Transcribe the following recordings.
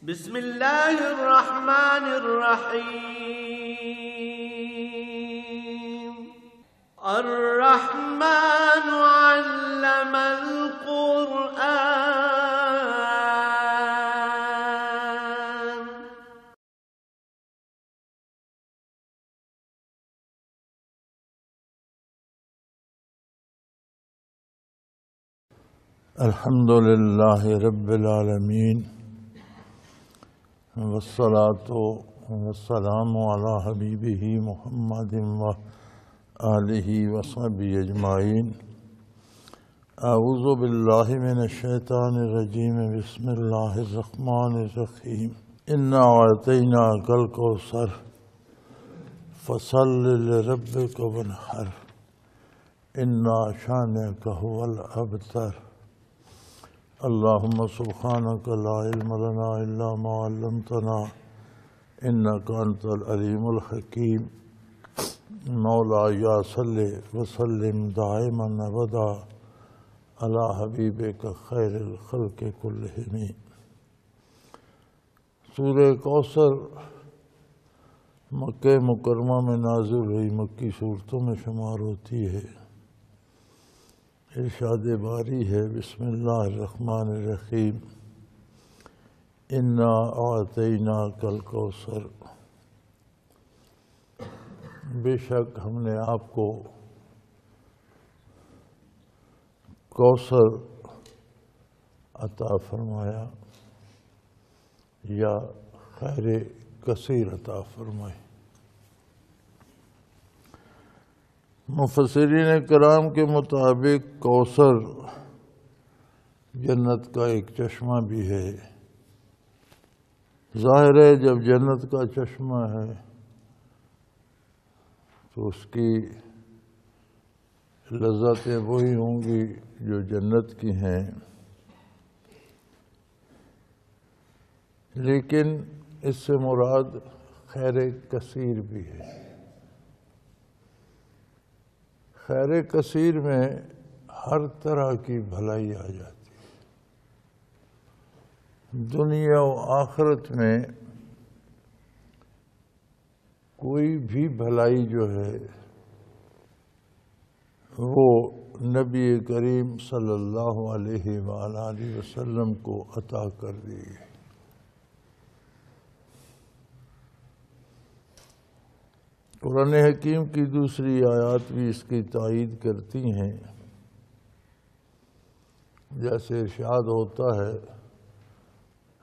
بسم اللہ الرحمن الرحیم الرحمن علم القرآن الحمد للہ رب العالمین والصلاة والسلام علی حبیبہ محمد وآلہ وصحبہ اجمعین۔ اعوذ باللہ من الشیطان الرجیم، بسم اللہ الرحمن الرحیم۔ انا اعطیناک الکوثر فصل لربک وانحر ان شانئک هو الابتر۔ اللہم سبحانک لا علم لنا الا ما علمتنا انک انت العلیم الحکیم۔ مولایا صلی وسلم دائما ابدا علی حبیبک خیر الخلق کلہم۔ سورہ کوثر مکہ مکرمہ میں نازل ہوئی مکی صورتوں میں شمار ہوتی ہے۔ ارشاد باری ہے، بسم اللہ الرحمن الرحیم، انا اعطیناک الکوثر، بے شک ہم نے آپ کو کوثر عطا فرمایا یا خیر کثیر عطا فرمائی۔ مفسرین کرام کے مطابق کوثر جنت کا ایک چشمہ بھی ہے۔ ظاہر ہے جب جنت کا چشمہ ہے تو اس کی لذتیں وہی ہوں گی جو جنت کی ہیں، لیکن اس سے مراد خیر کثیر بھی ہے۔ خیر کثیر میں ہر طرح کی بھلائی آ جاتی ہے۔ دنیا و آخرت میں کوئی بھی بھلائی جو ہے وہ نبی کریم صلی اللہ علیہ وآلہ وسلم کو عطا کر دی گئی۔ قرآن حکیم کی دوسری آیات بھی اس کی تائید کرتی ہیں، جیسے ارشاد ہوتا ہے،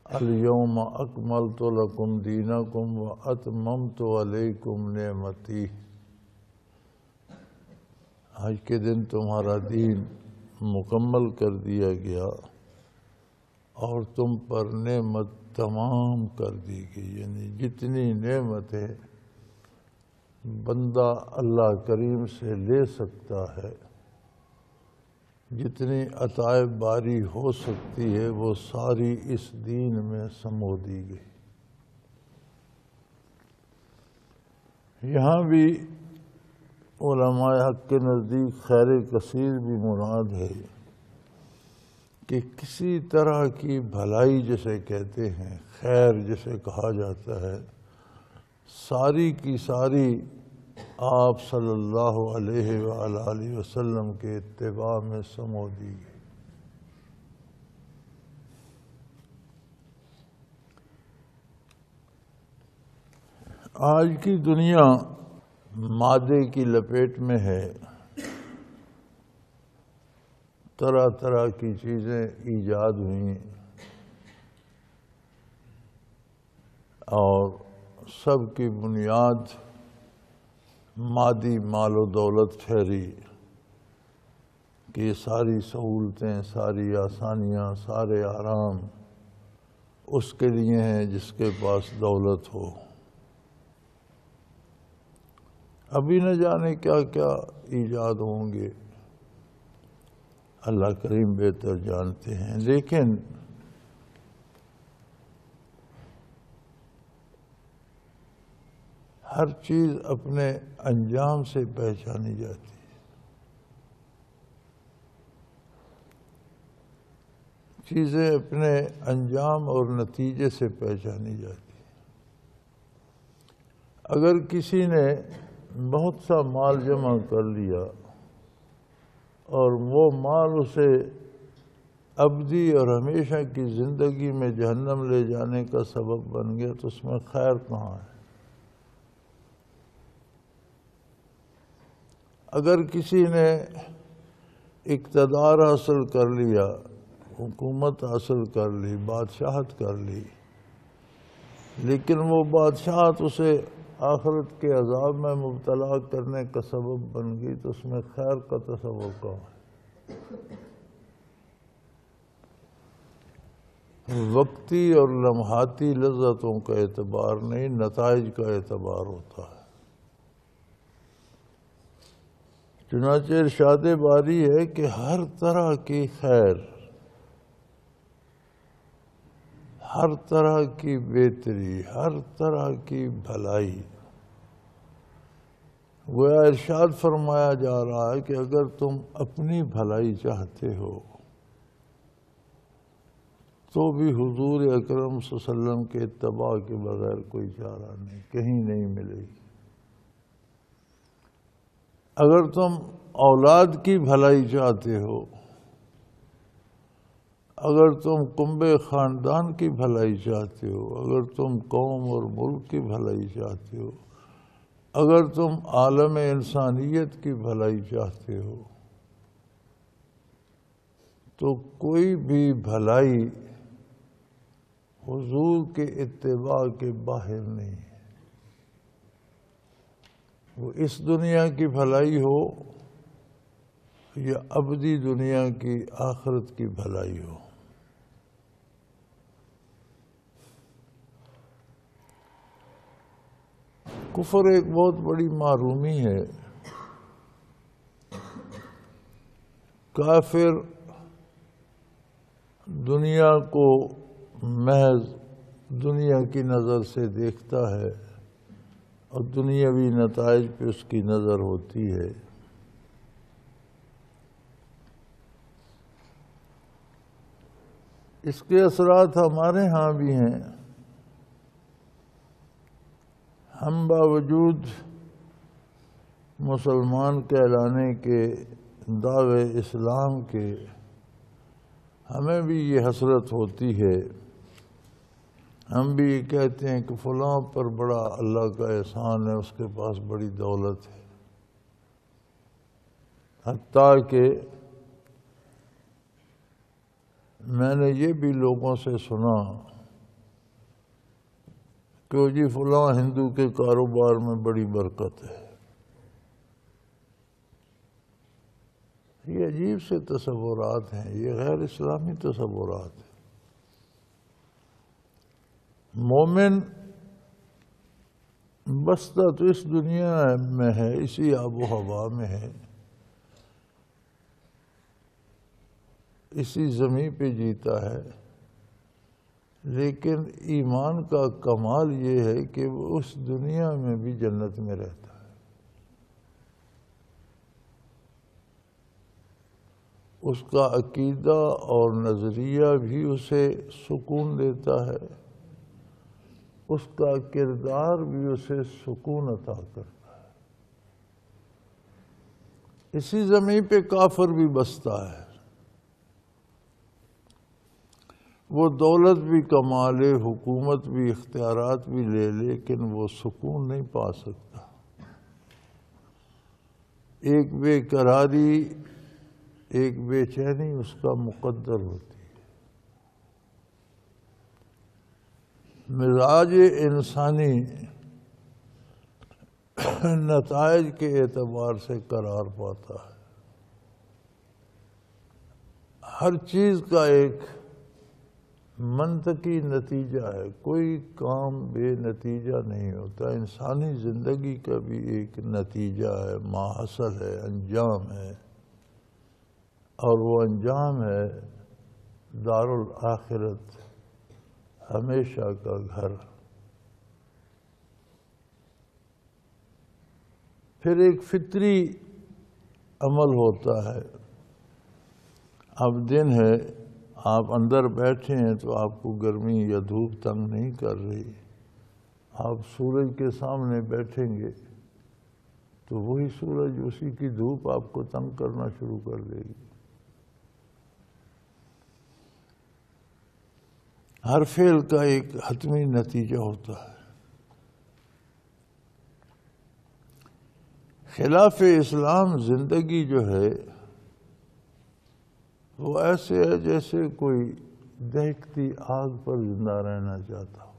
الیوم اکملت لکم دینکم واتممت علیکم نعمتی۔ آج کے دن تمہارا دین مکمل کر دیا گیا اور تم پر نعمت تمام کر دی گئی، یعنی جتنی نعمتیں بندہ اللہ کریم سے لے سکتا ہے، جتنی عطائے باری ہو سکتی ہے، وہ ساری اس دین میں سمو دی گئی۔ یہاں بھی علماء حق کے نزدیک خیر کثیر بھی مراد ہے کہ کسی طرح کی بھلائی جسے کہتے ہیں، خیر جسے کہا جاتا ہے، ساری کی ساری آپ صلی اللہ علیہ وآلہ وسلم کے اتباع میں سمو دی گئی۔ آج کی دنیا مادے کی لپیٹ میں ہے، طرح طرح کی چیزیں ایجاد ہوئیں اور سب کی بنیاد مادی مال و دولت ٹھہری کہ یہ ساری سہولتیں، ساری آسانیاں، سارے آرام اس کے لیے ہیں جس کے پاس دولت ہو۔ ابھی نہ جانے کیا کیا ایجاد ہوں گے، اللہ کریم بہتر جانتے ہیں، لیکن ہر چیز اپنے انجام سے پہچانی جاتی ہے۔ چیزیں اپنے انجام اور نتیجے سے پہچانی جاتی ہیں۔ اگر کسی نے بہت سا مال جمع کر لیا اور وہ مال اسے ابدی اور ہمیشہ کی زندگی میں جہنم لے جانے کا سبب بن گیا تو اس میں خیر کہاں ہے؟ اگر کسی نے اقتدار حاصل کر لیا، حکومت حاصل کر لی، بادشاہت کر لی، لیکن وہ بادشاہت اسے آخرت کے عذاب میں مبتلا کرنے کا سبب بن گئی تو اس میں خیر کا تصور کہاں ہے؟ وقتی اور لمحاتی لذتوں کا اعتبار نہیں، نتائج کا اعتبار ہوتا ہے۔ چنانچہ ارشاد باری ہے کہ ہر طرح کی خیر، ہر طرح کی بہتری، ہر طرح کی بھلائی، گویا ارشاد فرمایا جا رہا ہے کہ اگر تم اپنی بھلائی چاہتے ہو تو بھی حضور اکرم صلی اللہ علیہ وسلم کے اتباع کے بغیر کوئی چارہ نہیں، کہیں نہیں ملے گی۔ اگر تم اولاد کی بھلائی چاہتے ہو، اگر تم کنبے خاندان کی بھلائی چاہتے ہو، اگر تم قوم اور ملک کی بھلائی چاہتے ہو، اگر تم عالم انسانیت کی بھلائی چاہتے ہو، تو کوئی بھی بھلائی حضور کے اتباع کے باہر نہیں ہے۔ وہ اس دنیا کی بھلائی ہو یا ابدی دنیا کی آخرت کی بھلائی ہو۔ کفر ایک بہت بڑی معرومی ہے۔ کافر دنیا کو محض دنیا کی نظر سے دیکھتا ہے اور دنیاوی نتائج پہ اس کی نظر ہوتی ہے۔ اس کے اثرات ہمارے ہاں بھی ہیں۔ ہم باوجود مسلمان کہلانے کے دعوے اسلام کے، ہمیں بھی یہ حسرت ہوتی ہے، ہم بھی یہ کہتے ہیں کہ فلاں پر بڑا اللہ کا احسان ہے، اس کے پاس بڑی دولت ہے، حتیٰ کہ میں نے یہ بھی لوگوں سے سنا کہ جی فلاں ہندو کے کاروبار میں بڑی برکت ہے۔ یہ عجیب سے تصورات ہیں، یہ غیر اسلامی تصورات ہیں۔ مومن بستا تو اس دنیا میں ہے، اسی آب و ہوا میں ہے، اسی زمین پہ جیتا ہے، لیکن ایمان کا کمال یہ ہے کہ وہ اس دنیا میں بھی جنت میں رہتا ہے۔ اس کا عقیدہ اور نظریہ بھی اسے سکون دیتا ہے، اس کا کردار بھی اسے سکون عطا کرتا ہے۔ اسی زمین پہ کافر بھی بستا ہے، وہ دولت بھی کما لے، حکومت بھی، اختیارات بھی لے، لیکن وہ سکون نہیں پا سکتا۔ ایک بے قراری، ایک بے چینی اس کا مقدر ہوتی ہے۔ مزاج انسانی نتائج کے اعتبار سے قرار پاتا ہے۔ ہر چیز کا ایک منطقی نتیجہ ہے، کوئی کام بے نتیجہ نہیں ہوتا۔ انسانی زندگی کا بھی ایک نتیجہ ہے، ماحصل ہے، انجام ہے، اور وہ انجام ہے دار الآخرت، ہمیشہ کا گھر۔ پھر ایک فطری عمل ہوتا ہے، اب دن ہے، آپ اندر بیٹھے ہیں تو آپ کو گرمی یا دھوپ تنگ نہیں کر رہی، آپ سورج کے سامنے بیٹھیں گے تو وہی سورج اسی کی دھوپ آپ کو تنگ کرنا شروع کر دے گی۔ ہر فعل کا ایک حتمی نتیجہ ہوتا ہے۔ خلاف اسلام زندگی جو ہے وہ ایسے ہے جیسے کوئی دہکتی آگ پر زندہ رہنا چاہتا ہو۔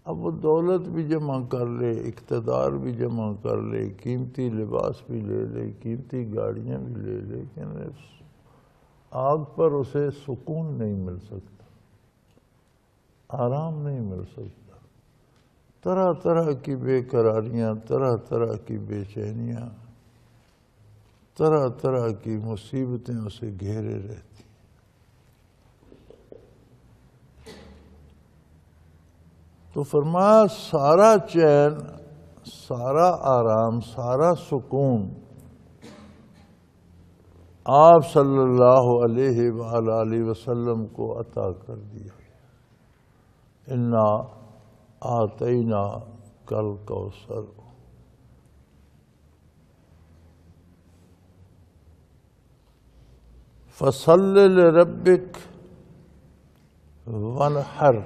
اب وہ دولت بھی جمع کر لے، اقتدار بھی جمع کر لے، قیمتی لباس بھی لے لے، قیمتی گاڑیاں بھی لے لے، لیکن آگ پر اسے سکون نہیں مل سکتا، آرام نہیں مل سکتا۔ طرح طرح کی بے قراریاں، طرح طرح کی بے چینیاں، طرح طرح کی مصیبتیں اسے گھیرے رہتی۔ تو فرمایا سارا چین، سارا آرام، سارا سکون آپ صلی اللہ علیہ وآلہ وسلم کو عطا کر دیا۔ انا آتینا کل کوثر، فصل لربک وانحر۔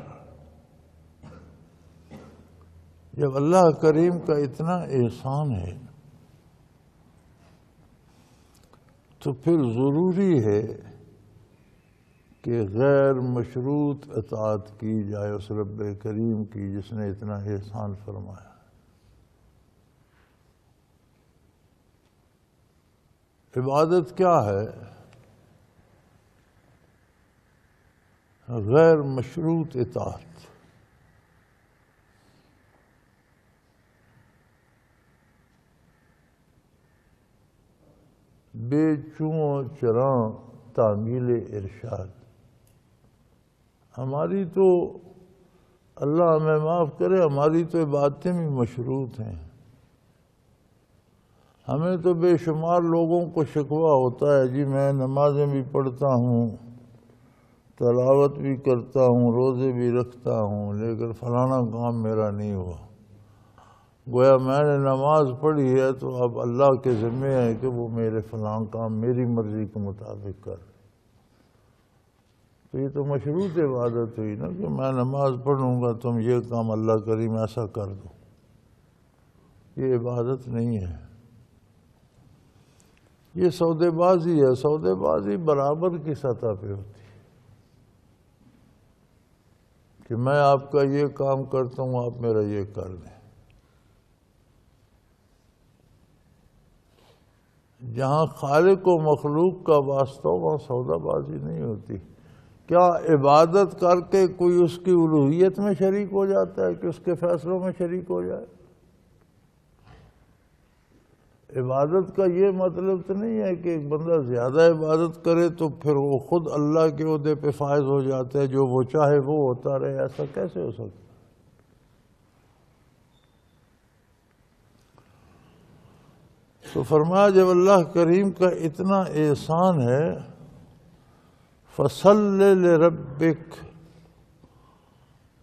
جب اللہ کریم کا اتنا احسان ہے تو پھر ضروری ہے کہ غیر مشروط اطاعت کی جائے اس رب کریم کی جس نے اتنا احسان فرمایا۔ عبادت کیا ہے؟ غیر مشروط اطاعت۔ بے چوں چراں تعمیل ارشاد۔ ہماری تو اللہ ہمیں معاف کرے، ہماری تو عبادتیں بھی مشروط ہیں۔ ہمیں تو بے شمار لوگوں کو شکوہ ہوتا ہے، جی میں نمازیں بھی پڑھتا ہوں، تلاوت بھی کرتا ہوں، روزے بھی رکھتا ہوں، لیکن فلانا کام میرا نہیں ہوا۔ گویا میں نے نماز پڑھی ہے تو اب اللہ کے ذمہ ہے کہ وہ میرے فلاں کام میری مرضی کے مطابق کر۔ تو یہ تو مشروط عبادت ہوئی نا کہ میں نماز پڑھوں گا، تم یہ کام اللہ کریم ایسا کر دو۔ یہ عبادت نہیں ہے، یہ سودے بازی ہے۔ سودے بازی برابر کی سطح پہ ہوتی ہے کہ میں آپ کا یہ کام کرتا ہوں، آپ میرا یہ کر دیں۔ جہاں خالق و مخلوق کا واسطہ ہو وہاں سودا بازی نہیں ہوتی۔ کیا عبادت کر کے کوئی اس کی الوہیت میں شریک ہو جاتا ہے کہ اس کے فیصلوں میں شریک ہو جائے؟ عبادت کا یہ مطلب تو نہیں ہے کہ ایک بندہ زیادہ عبادت کرے تو پھر وہ خود اللہ کے عہدے پہ فائز ہو جاتا ہے، جو وہ چاہے وہ ہوتا رہے۔ ایسا کیسے ہو سکتا؟ تو فرمایا جب اللہ کریم کا اتنا احسان ہے، فصل لربک،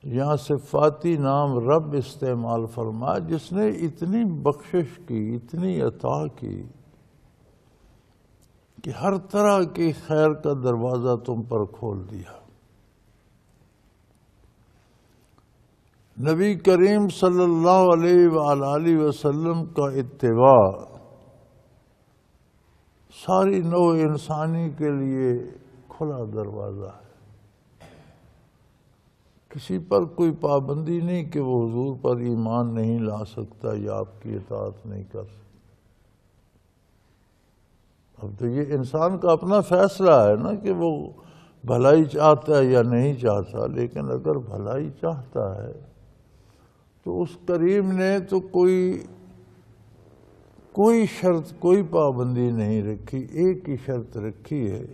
یہاں صفاتی نام رب استعمال فرمایا، جس نے اتنی بخشش کی، اتنی عطا کی کہ ہر طرح کی خیر کا دروازہ تم پر کھول دیا۔ نبی کریم صلی اللہ علیہ وآلہ وسلم کا اتباع ساری نوع انسانی کے لیے کھلا دروازہ ہے۔ کسی پر کوئی پابندی نہیں کہ وہ حضور پر ایمان نہیں لا سکتا یا آپ کی اطاعت نہیں کر سکتا۔ اب تو یہ انسان کا اپنا فیصلہ ہے نا کہ وہ بھلائی چاہتا ہے یا نہیں چاہتا، لیکن اگر بھلائی چاہتا ہے تو اس کریم نے تو کوئی شرط، کوئی پابندی نہیں رکھی۔ ایک ہی شرط رکھی ہے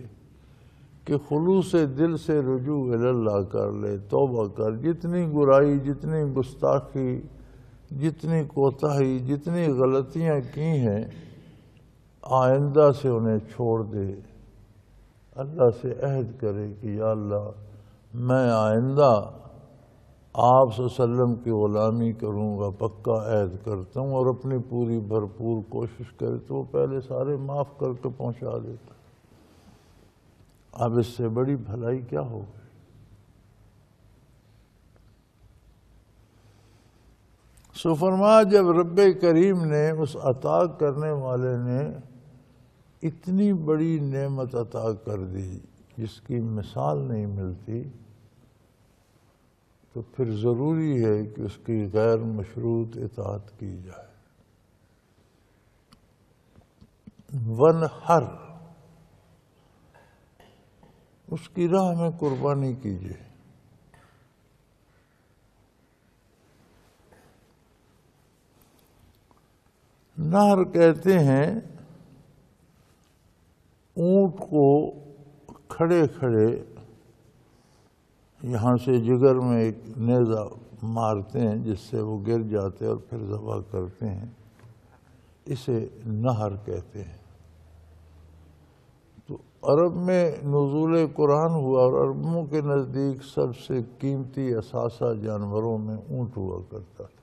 کہ خلوص دل سے رجوع اللہ کر لے، توبہ کر۔ جتنی برائی، جتنی گستاخی، جتنی کوتاہی، جتنی غلطیاں کی ہیں، آئندہ سے انہیں چھوڑ دے، اللہ سے عہد کرے کہ یا اللہ میں آئندہ آپ صلی اللہ علیہ وسلم کی غلامی کروں گا، پکا عہد کرتا ہوں، اور اپنی پوری بھرپور کوشش کرے تو وہ پہلے سارے معاف کر کے پہنچا دیتا۔ اب اس سے بڑی بھلائی کیا ہوگی؟ سو فرمایا جب رب کریم نے، اس عطا کرنے والے نے اتنی بڑی نعمت عطا کر دی جس کی مثال نہیں ملتی، تو پھر ضروری ہے کہ اس کی غیر مشروط اطاعت کی جائے۔ وَانْحَرْ، اس کی راہ میں قربانی کیجیے۔ نہر کہتے ہیں اونٹ کو کھڑے کھڑے یہاں سے جگر میں ایک نیزہ مارتے ہیں جس سے وہ گر جاتے ہیں اور پھر ذبح کرتے ہیں، اسے نہر کہتے ہیں۔ تو عرب میں نزول قرآن ہوا اور عربوں کے نزدیک سب سے قیمتی اثاثہ جانوروں میں اونٹ ہوا کرتا تھا۔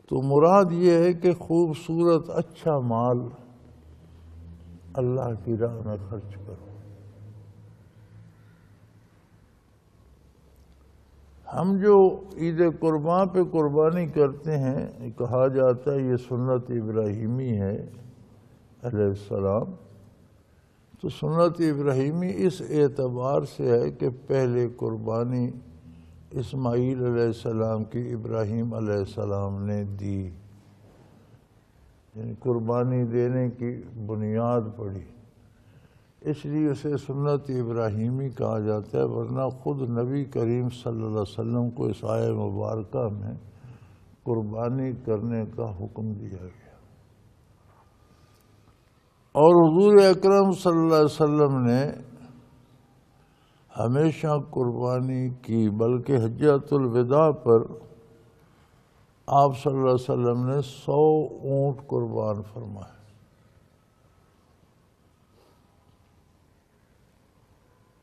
تو مراد یہ ہے کہ خوبصورت اچھا مال اللہ کی راہ میں خرچ کرو۔ ہم جو عید قرباں پہ قربانی کرتے ہیں، کہا جاتا ہے یہ سنت ابراہیمی ہے علیہ السلام، تو سنت ابراہیمی اس اعتبار سے ہے کہ پہلے قربانی اسماعیل علیہ السلام کی ابراہیم علیہ السلام نے دی، یعنی قربانی دینے کی بنیاد پڑی، اس لیے اسے سنت ابراہیمی کہا جاتا ہے، ورنہ خود نبی کریم صلی اللہ علیہ وسلم کو اس آیہ مبارکہ میں قربانی کرنے کا حکم دیا گیا۔ اور حضور اکرم صلی اللہ علیہ وسلم نے ہمیشہ قربانی کی، بلکہ حجۃ الوداع پر آپ صلی اللہ علیہ وسلم نے 100 اونٹ قربان فرمائے۔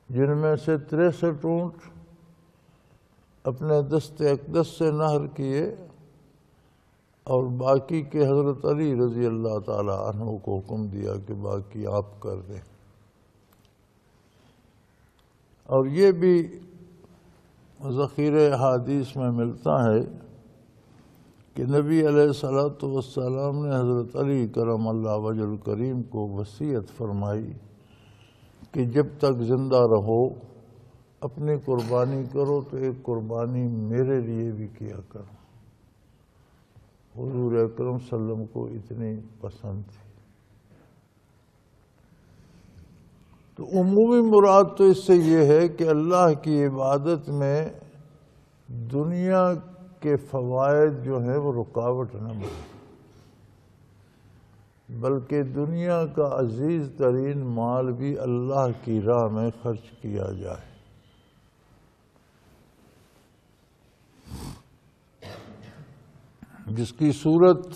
جن میں سے 63 اونٹ اپنے دست اقدس سے نحر کیے اور باقی کے حضرت علی رضی اللہ تعالی عنہ کو حکم دیا کہ باقی آپ کر دیں۔ اور یہ بھی ذخیرہ احادیث میں ملتا ہے کہ نبی علیہ الصلوۃ والسلام نے حضرت علی کرم اللہ وجہ الکریم کو وصیت فرمائی کہ جب تک زندہ رہو اپنی قربانی کرو تو ایک قربانی میرے لیے بھی کیا کرو۔ حضور اکرم صلی اللہ علیہ وسلم کو اتنی پسند تھی۔ تو عمومی مراد تو اس سے یہ ہے کہ اللہ کی عبادت میں دنیا کے فوائد جو ہیں وہ رکاوٹ نہ بنے، بلکہ دنیا کا عزیز ترین مال بھی اللہ کی راہ میں خرچ کیا جائے۔ جس کی صورت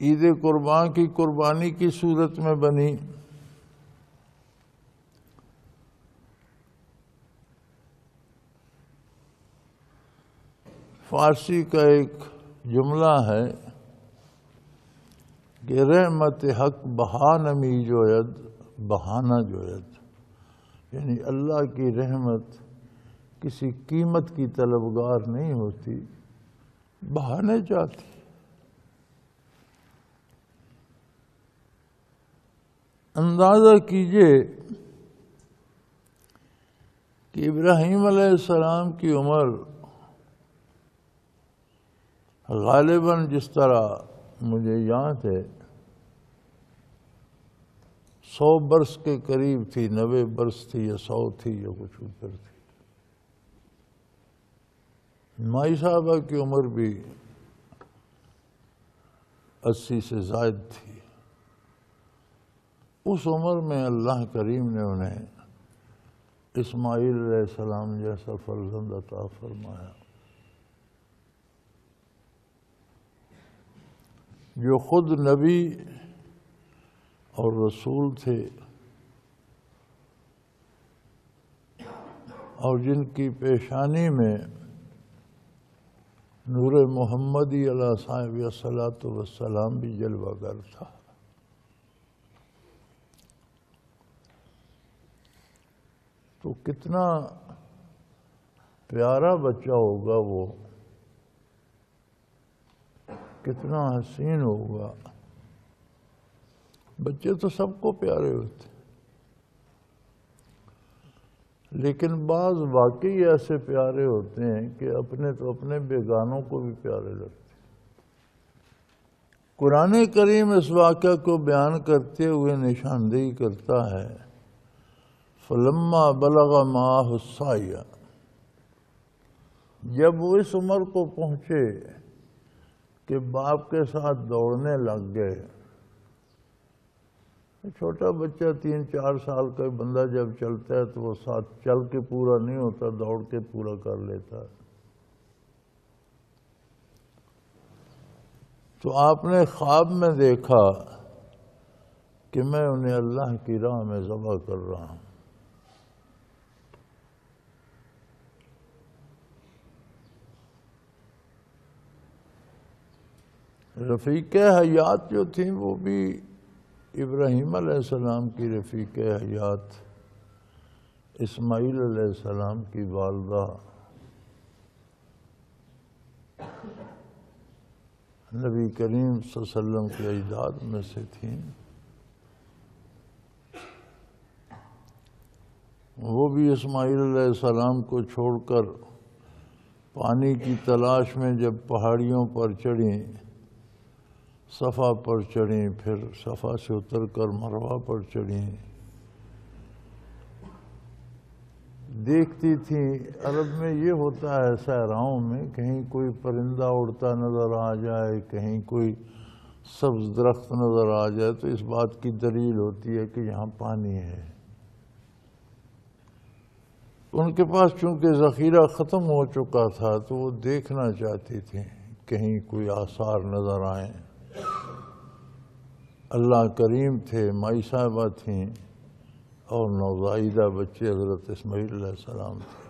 عید قربان کی قربانی کی صورت میں بنی۔ فارسی کا ایک جملہ ہے کہ رحمت حق بہانمی جوید بہانہ جوید، یعنی اللہ کی رحمت کسی قیمت کی طلبگار نہیں ہوتی، بہانے چاہتی۔ اندازہ کیجئے کہ ابراہیم علیہ السلام کی عمر غالباً جس طرح مجھے یاد ہے 100 برس کے قریب تھی، 90 برس تھی یا 100 تھی یا کچھ اوپر تھی۔ مائی صاحبہ کی عمر بھی 80 سے زائد تھی۔ اس عمر میں اللہ کریم نے انہیں اسماعیل علیہ السلام جیسا فرزند عطا فرمایا۔ جو خود نبی اور رسول تھے اور جن کی پیشانی میں نور محمدی علیہ صاحب الصلاۃ والسلام بھی جلوہ گر تھا. تو کتنا پیارا بچہ ہوگا وہ، کتنا حسین ہوگا. بچے تو سب کو پیارے ہوتے، لیکن بعض واقعی ایسے پیارے ہوتے ہیں کہ اپنے تو اپنے بیگانوں کو بھی پیارے لگتے. قرآن کریم اس واقعہ کو بیان کرتے ہوئے نشاندہی کرتا ہے فلما بلغ معہ السعی، جب وہ اس عمر کو پہنچے کہ باپ کے ساتھ دوڑنے لگ گئے. چھوٹا بچہ 3-4 سال کا بندہ جب چلتا ہے تو وہ ساتھ چل کے پورا نہیں ہوتا، دوڑ کے پورا کر لیتا ہے. تو آپ نے خواب میں دیکھا کہ میں انہیں اللہ کی راہ میں ذبح کر رہا ہوں. رفیق حیات جو تھیں وہ بھی ابراہیم علیہ السلام کی رفیق حیات، اسماعیل علیہ السلام کی والدہ نبی کریم صلی اللہ علیہ وسلم کے اجداد میں سے تھیں. وہ بھی اسماعیل علیہ السلام کو چھوڑ کر پانی کی تلاش میں جب پہاڑیوں پر چڑھیں، صفا پر چڑھیں، پھر صفا سے اتر کر مروہ پر چڑھیں، دیکھتی تھیں. عرب میں یہ ہوتا ہے صحراؤں میں، کہیں کوئی پرندہ اڑتا نظر آ جائے، کہیں کوئی سبز درخت نظر آ جائے تو اس بات کی دلیل ہوتی ہے کہ یہاں پانی ہے. ان کے پاس چونکہ ذخیرہ ختم ہو چکا تھا تو وہ دیکھنا چاہتی تھیں کہیں کوئی آثار نظر آئیں. اللہ کریم تھے، مائی صاحبہ تھیں اور نوزائیدہ بچے حضرت اسماعیل علیہ السلام تھے.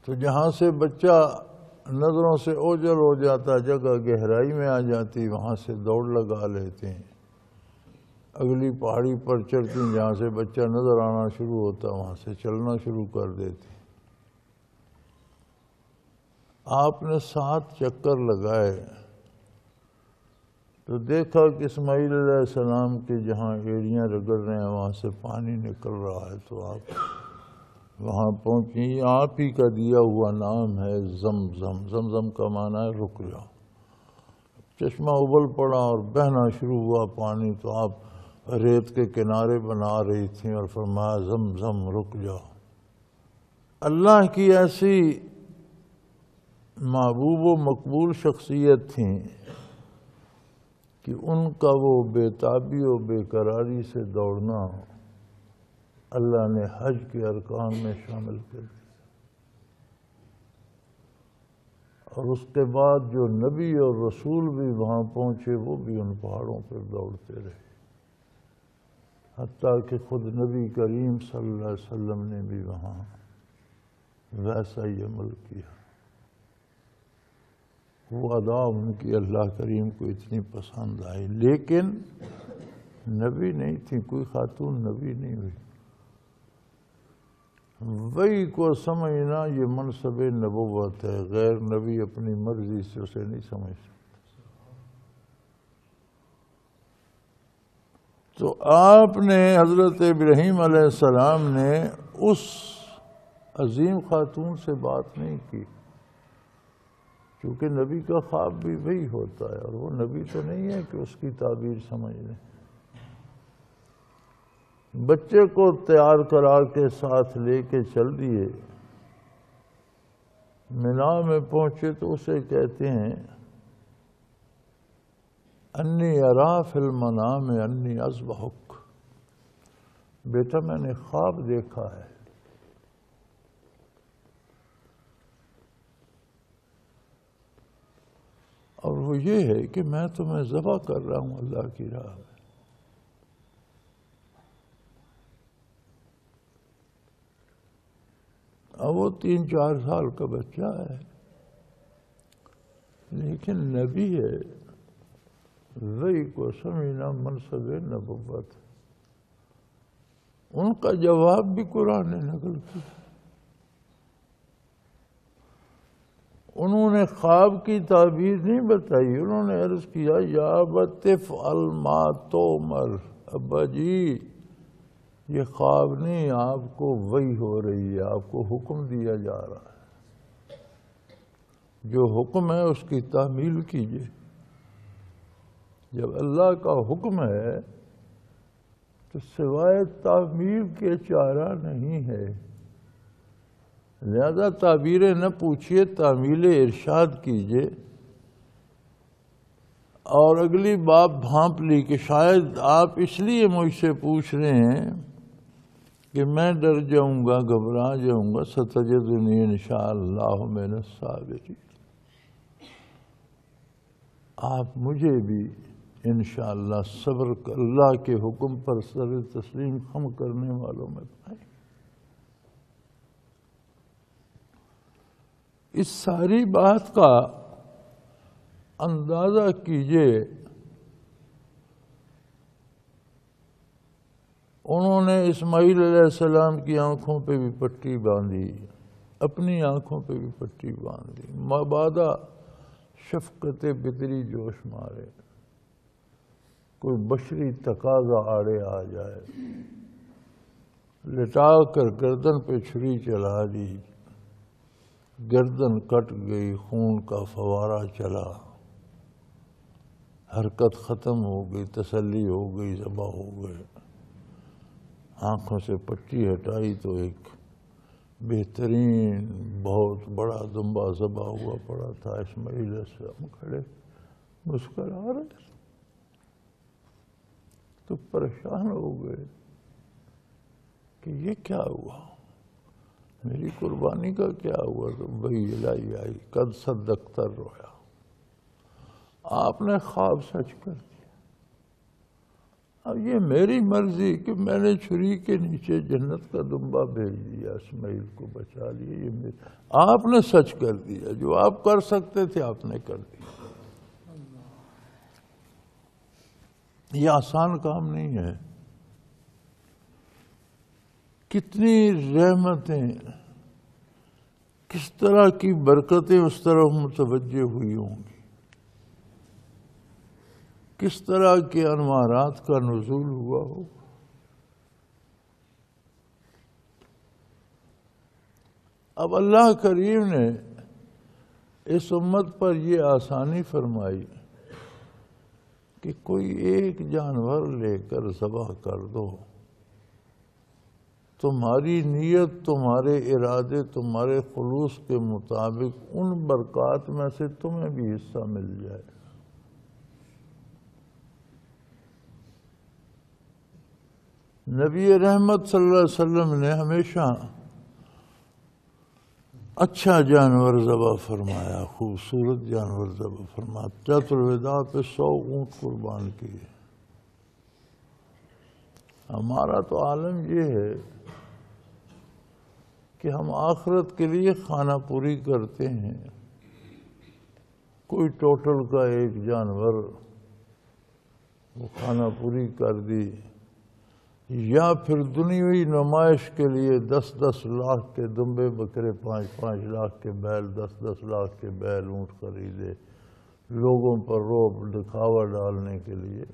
تو جہاں سے بچہ نظروں سے اوجھل ہو جاتا، جگہ گہرائی میں آ جاتی، وہاں سے دوڑ لگا لیتے ہیں. اگلی پہاڑی پر چڑھتی، جہاں سے بچہ نظر آنا شروع ہوتا وہاں سے چلنا شروع کر دیتی. آپ نے 7 چکر لگائے تو دیکھا کہ اسماعیل علیہ السلام کے جہاں ایڑیاں رگڑ رہے ہیں وہاں سے پانی نکل رہا ہے. تو آپ وہاں پہنچی. یہ آپ ہی کا دیا ہوا نام ہے زمزم. زمزم کا معنی ہے رک جاؤ. چشمہ ابل پڑا اور بہنا شروع ہوا پانی. تو آپ ریت کے کنارے بنا رہی تھیں اور فرمایا زمزم رک جاؤ. اللہ کی ایسی محبوب و مقبول شخصیت تھیں کہ ان کا وہ بے تابی و بے قراری سے دوڑنا اللہ نے حج کے ارکان میں شامل کر دیا. اور اس کے بعد جو نبی اور رسول بھی وہاں پہنچے وہ بھی ان پہاڑوں پر دوڑتے رہے، حتیٰ کہ خود نبی کریم صلی اللہ علیہ وسلم نے بھی وہاں ویسا ہی عمل کیا. وہ ادا ان کی اللہ کریم کو اتنی پسند آئی، لیکن نبی نہیں تھی، کوئی خاتون نبی نہیں ہوئی. وہی کو سمجھنا یہ منصب نبوت ہے، غیر نبی اپنی مرضی سے اسے نہیں سمجھ سکتا. تو آپ نے حضرت ابراہیم علیہ السلام نے اس عظیم خاتون سے بات نہیں کی، کیونکہ نبی کا خواب بھی وہی ہوتا ہے اور وہ نبی تو نہیں ہے کہ اس کی تعبیر سمجھ لیں. بچے کو تیار کرا کے ساتھ لے کے چل دیے. مینا میں پہنچے تو اسے کہتے ہیں انی ارا فی المنام انی اذبحک، بیٹا میں نے خواب دیکھا ہے اور وہ یہ ہے کہ میں تمہیں ذبح کر رہا ہوں اللہ کی راہ میں. اب وہ 3-4 سال کا بچہ ہے لیکن نبی ہے. وہی کو سمجھنا منصب نبوت. ان کا جواب بھی قرآن نے نقل کیا. انہوں نے خواب کی تعبیر نہیں بتائی، انہوں نے عرض کیا یا ابت افعل ما تؤمر. ابا جی یہ خواب نہیں، آپ کو وحی ہو رہی ہے، آپ کو حکم دیا جا رہا ہے. جو حکم ہے اس کی تعمیل کیجیے. جب اللہ کا حکم ہے تو سوائے تعمیل کے چارہ نہیں ہے. لہذا تعبیریں نہ پوچھیے، تعمیل ارشاد کیجیے. اور اگلی بات بھانپ لی کہ شاید آپ اس لیے مجھ سے پوچھ رہے ہیں کہ میں ڈر جاؤں گا، گھبرا جاؤں گا. ستجدنی انشاءاللہ من الصابرین. آپ مجھے بھی انشاءاللہ صبر اللہ کے حکم پر سر تسلیم خم کرنے والوں میں پائیں. اس ساری بات کا اندازہ کیجئے. انہوں نے اسماعیل علیہ السلام کی آنکھوں پہ بھی پٹی باندھی، اپنی آنکھوں پہ بھی پٹی باندھی. مبادا شفقت بطری جوش مارے، کوئی بشری تقاضا آڑے آ جائے، لٹا کر گردن پہ چھری چلا دی. گردن کٹ گئی، خون کا فوارہ چلا، حرکت ختم ہو گئی، تسلی ہو گئی، ذبح ہو گئے. آنکھوں سے پٹی ہٹائی تو ایک بہترین بہت بڑا دمبا ذبح ہوا پڑا تھا. اسماعیل علیہ السلام کھڑے مسکرا رہے تو پریشان ہو گئے کہ یہ کیا ہوا، میری قربانی کا کیا ہوا. تو وہی الہی آئی، قد صدقت الرؤیا. آپ نے خواب سچ کر دیا. اب یہ میری مرضی کہ میں نے چھری کے نیچے جنت کا دمبا بھیج دیا، اسماعیل کو بچا لیا. یہ آپ نے سچ کر دیا، جو آپ کر سکتے تھے آپ نے کر دیا. یہ آسان کام نہیں ہے. کتنی رحمتیں، کس طرح کی برکتیں اس طرف متوجہ ہوئی ہوں گی، کس طرح کے انوارات کا نزول ہوا ہو. اب اللہ کریم نے اس امت پر یہ آسانی فرمائی کہ کوئی ایک جانور لے کر ذبح کر دو. تمہاری نیت، تمہارے ارادے، تمہارے خلوص کے مطابق ان برکات میں سے تمہیں بھی حصہ مل جائے. نبی رحمت صلی اللہ علیہ وسلم نے ہمیشہ اچھا جانور ذبح فرمایا، خوبصورت جانور ذبح فرمایا. حجۃ الوداع پہ 100 اونٹ قربان کیے. ہمارا تو عالم یہ ہے کہ ہم آخرت کے لیے خانہ پوری کرتے ہیں. کوئی ٹوٹل کا ایک جانور وہ خانہ پوری کر دی، یا پھر دنیاوی نمائش کے لیے 10-10 لاکھ کے دمبے بکرے، 5-5 لاکھ کے بیل، 10-10 لاکھ کے بیل اونٹ خریدے لوگوں پر روب دکھاوا ڈالنے کے لیے.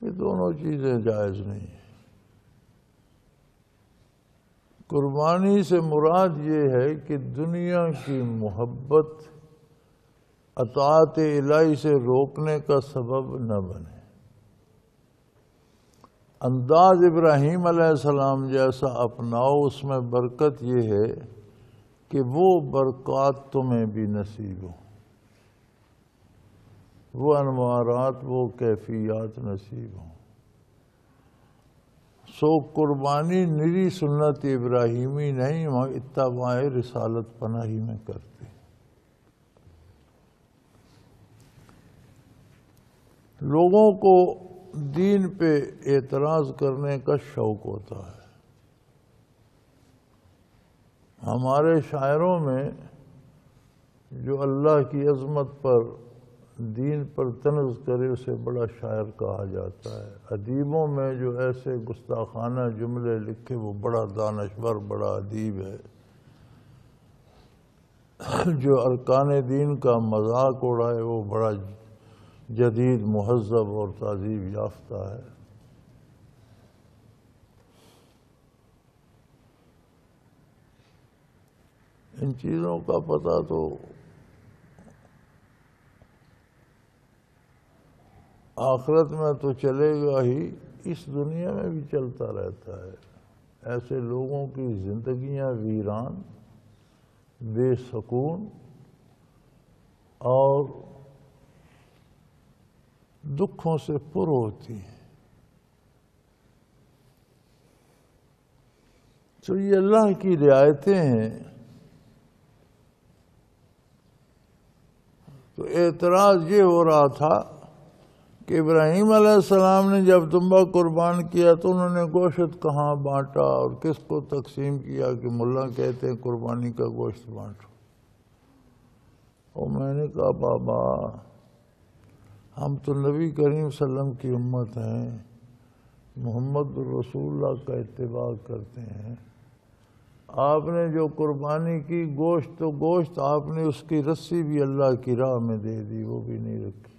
یہ دونوں چیزیں جائز نہیں ہیں. قربانی سے مراد یہ ہے کہ دنیا کی محبت اطاعت الہی سے روکنے کا سبب نہ بنے. انداز ابراہیم علیہ السلام جیسا اپناؤ. اس میں برکت یہ ہے کہ وہ برکات تمہیں بھی نصیب ہوں، وہ انوارات، وہ کیفیات نصیب ہوں. سو قربانی نری سنت ابراہیمی نہیں، وہ اتباع رسالت پناہی میں کرتے. لوگوں کو دین پہ اعتراض کرنے کا شوق ہوتا ہے۔ ہمارے شاعروں میں جو اللہ کی عظمت پر دین پر طنز کرے اسے بڑا شاعر کہا جاتا ہے۔ ادیبوں میں جو ایسے گستاخانہ جملے لکھے وہ بڑا دانشور، بڑا ادیب ہے۔ جو ارکان دین کا مذاق اڑائے وہ بڑا جدید، مہذب اور تہذیب یافتہ ہے۔ ان چیزوں کا پتہ تو آخرت میں تو چلے گا ہی، اس دنیا میں بھی چلتا رہتا ہے۔ ایسے لوگوں کی زندگیاں ویران، بے سکون اور دکھوں سے پر ہوتی ہیں۔ تو یہ اللہ کی رعایتیں ہیں۔ تو اعتراض یہ ہو رہا تھا کہ ابراہیم علیہ السلام نے جب دمبا قربان کیا تو انہوں نے گوشت کہاں بانٹا اور کس کو تقسیم کیا کہ ملا کہتے ہیں قربانی کا گوشت بانٹو۔ اور میں نے کہا بابا ہم تو نبی کریم صلی اللہ علیہ وسلم کی امت ہیں، محمد رسول اللہ کا اتباع کرتے ہیں۔ آپ نے جو قربانی کی گوشت تو گوشت، آپ نے اس کی رسی بھی اللہ کی راہ میں دے دی، وہ بھی نہیں رکھی۔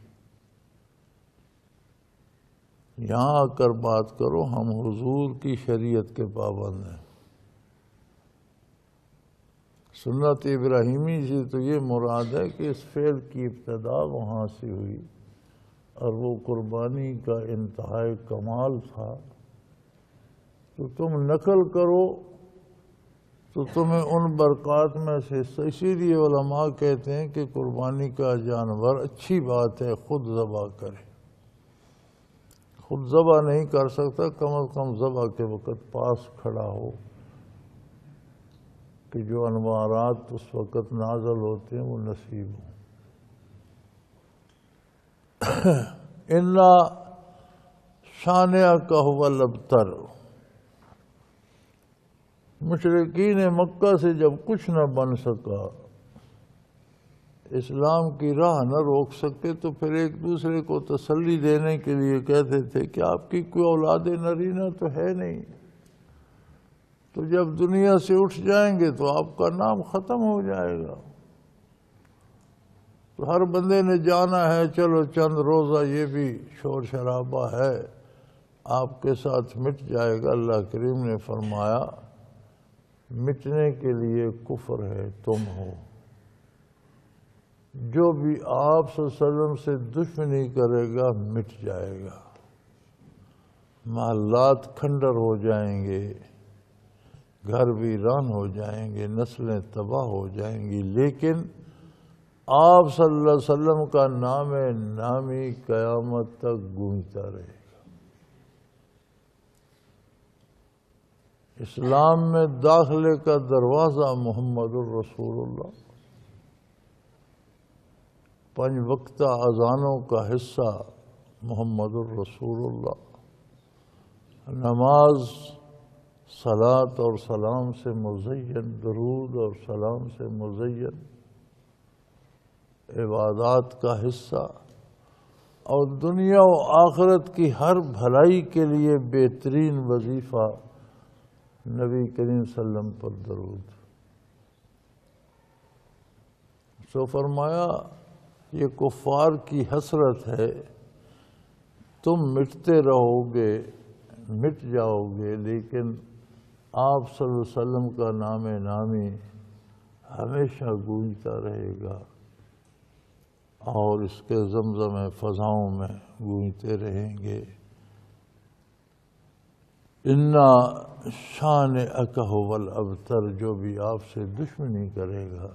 یہاں آ کر بات کرو، ہم حضور کی شریعت کے پابند ہیں۔ سنت ابراہیمی سے تو یہ مراد ہے کہ اس فعل کی ابتدا وہاں سے ہوئی اور وہ قربانی کا انتہائی کمال تھا۔ تو تم نقل کرو تو تمہیں ان برکات میں سے، اسی لیے علماء کہتے ہیں کہ قربانی کا جانور اچھی بات ہے خود ذبح کرے۔ خود ذبح نہیں کر سکتا، کم از کم ذبح کے وقت پاس کھڑا ہو کہ جو انوارات اس وقت نازل ہوتے ہیں وہ نصیب ہوں۔ اِنَّ شَانِئَکَ هُوَ الْأَبْتَرُ۔ مشرکین مکہ سے جب کچھ نہ بن سکا، اسلام کی راہ نہ روک سکے، تو پھر ایک دوسرے کو تسلی دینے کے لیے کہتے تھے کہ آپ کی کوئی اولاد نرینہ تو ہے نہیں، تو جب دنیا سے اٹھ جائیں گے تو آپ کا نام ختم ہو جائے گا۔ تو ہر بندے نے جانا ہے، چلو چند روزہ یہ بھی شور شرابہ ہے آپ کے ساتھ مٹ جائے گا۔ اللہ کریم نے فرمایا مٹنے کے لیے کفر ہے تم ہو۔ جو بھی آپ صلی اللہ علیہ وسلم سے دشمنی کرے گا مٹ جائے گا، محلات کھنڈر ہو جائیں گے، گھر ویران ہو جائیں گے، نسلیں تباہ ہو جائیں گی، لیکن آپ صلی اللہ علیہ وسلم کا نام نامی قیامت تک گونجتا رہے گا۔ اسلام میں داخلے کا دروازہ محمد الرسول اللہ، 5 وقتہ اذانوں کا حصہ محمد الرسول اللہ، نماز صلاۃ اور سلام سے مزین، درود اور سلام سے مزین عبادات کا حصہ، اور دنیا و آخرت کی ہر بھلائی کے لیے بہترین وظیفہ نبی کریم صلی اللہ علیہ وسلم پر درود۔ سو فرمایا یہ کفار کی حسرت ہے، تم مٹتے رہو گے، مٹ جاؤ گے، لیکن آپ صلی اللہ علیہ وسلم کا نام نامی ہمیشہ گونجتا رہے گا اور اس کے زمزم فضاؤں میں گونجتے رہیں گے۔ اِنَّ شَانِئَکَ هُوَ الْأَبْتَرُ۔ جو بھی آپ سے دشمنی کرے گا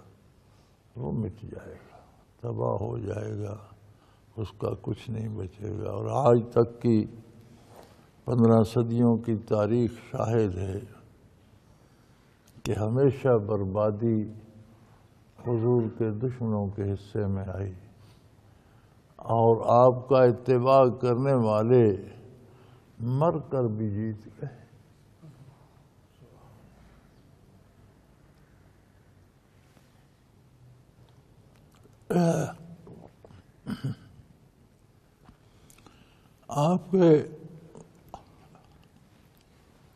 وہ مٹ جائے گا، تباہ ہو جائے گا، اس کا کچھ نہیں بچے گا۔ اور آج تک کی 15 صدیوں کی تاریخ شاہد ہے کہ ہمیشہ بربادی حضور کے دشمنوں کے حصے میں آئی۔ اور آپ کا اتباع کرنے والے مر کر بھی جیت گئے۔ آپ کے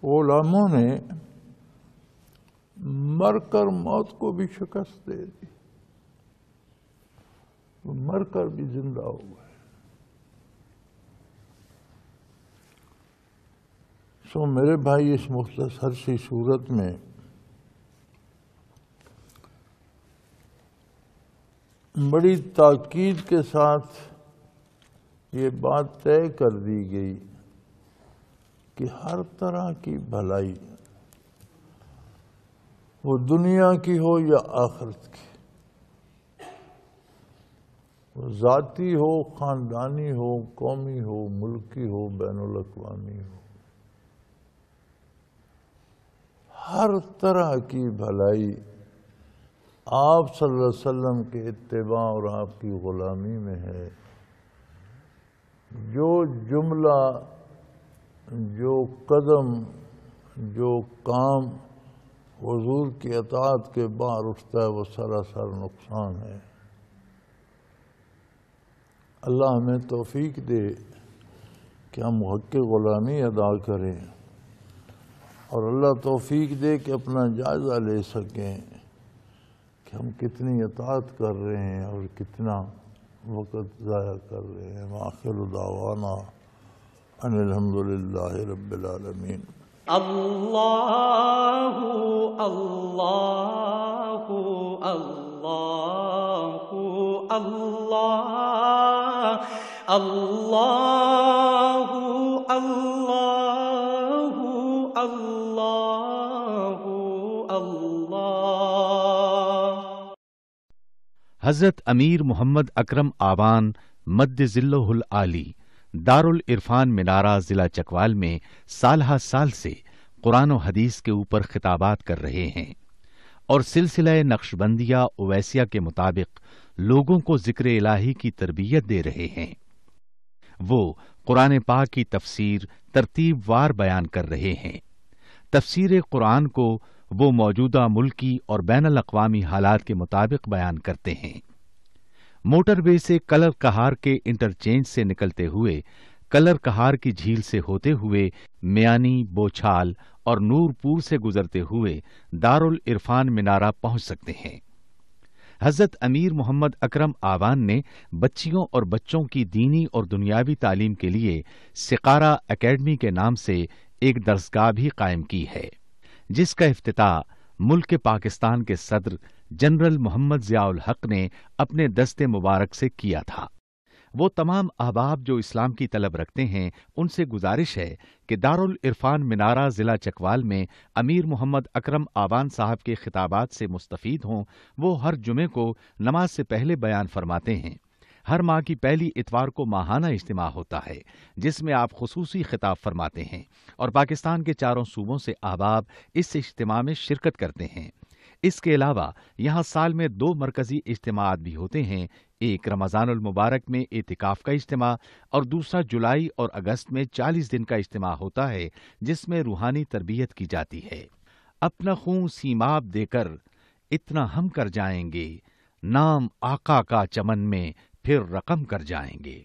علماء نے مر کر موت کو بھی شکست دے دی، وہ مر کر بھی زندہ ہو گئے۔ سو میرے بھائی، اس مختصر سی صورت میں بڑی تاکید کے ساتھ یہ بات طے کر دی گئی کہ ہر طرح کی بھلائی، وہ دنیا کی ہو یا آخرت کی، وہ ذاتی ہو، خاندانی ہو، قومی ہو، ملکی ہو، بین الاقوامی ہو، ہر طرح کی بھلائی آپ صلی اللہ علیہ وسلم کے اتباع اور آپ کی غلامی میں ہے۔ جو جملہ، جو قدم، جو کام حضور کی اطاعت کے باہر اٹھتا ہے، وہ سراسر نقصان ہے۔ اللہ ہمیں توفیق دے کہ ہم حق کی غلامی ادا کریں، اور اللہ توفیق دے کہ اپنا جائزہ لے سکیں کہ ہم کتنی اطاعت کر رہے ہیں اور کتنا وقت ضائع کر رہے ہیں۔ وآخر دعوانا ان الحمدللہ رب العالمین۔ اللہ اللہ اللہ اللہ اللہ اللہ اللہ اللہ۔ حضرت امیر محمد اکرم آوان مد ذلہ العالی دارالعرفان منارہ ضلع چکوال میں سالہ سال سے قرآن و حدیث کے اوپر خطابات کر رہے ہیں اور سلسلہ نقشبندیہ اویسیہ کے مطابق لوگوں کو ذکر الہی کی تربیت دے رہے ہیں۔ وہ قرآن پاک کی تفسیر ترتیب وار بیان کر رہے ہیں۔ تفسیر قرآن کو وہ موجودہ ملکی اور بین الاقوامی حالات کے مطابق بیان کرتے ہیں۔ موٹر وے سے کلر کہار کے انٹرچینج سے نکلتے ہوئے، کلر کہار کی جھیل سے ہوتے ہوئے، میانی، بوچھال اور نورپور سے گزرتے ہوئے دارالعرفان منارہ پہنچ سکتے ہیں۔ حضرت امیر محمد اکرم آوان نے بچیوں اور بچوں کی دینی اور دنیاوی تعلیم کے لیے سقارہ اکیڈمی کے نام سے ایک درسگاہ بھی قائم کی ہے، جس کا افتتاح ملک پاکستان کے صدر جنرل محمد ضیاء الحق نے اپنے دست مبارک سے کیا تھا۔ وہ تمام احباب جو اسلام کی طلب رکھتے ہیں، ان سے گزارش ہے کہ دارالعرفان منارہ ضلع چکوال میں امیر محمد اکرم آوان صاحب کے خطابات سے مستفید ہوں۔ وہ ہر جمعے کو نماز سے پہلے بیان فرماتے ہیں۔ ہر ماہ کی پہلی اتوار کو ماہانہ اجتماع ہوتا ہے، جس میں آپ خصوصی خطاب فرماتے ہیں، اور پاکستان کے چاروں صوبوں سے احباب اس اجتماع میں شرکت کرتے ہیں۔ اس کے علاوہ یہاں سال میں 2 مرکزی اجتماعات بھی ہوتے ہیں، ایک رمضان المبارک میں اعتکاف کا اجتماع اور دوسرا جولائی اور اگست میں 40 دن کا اجتماع ہوتا ہے، جس میں روحانی تربیت کی جاتی ہے۔ اپنا خون سیماب دے کر اتنا ہم کر جائیں گے، نام آقا کا چمن میں پھر رقم کر جائیں گے۔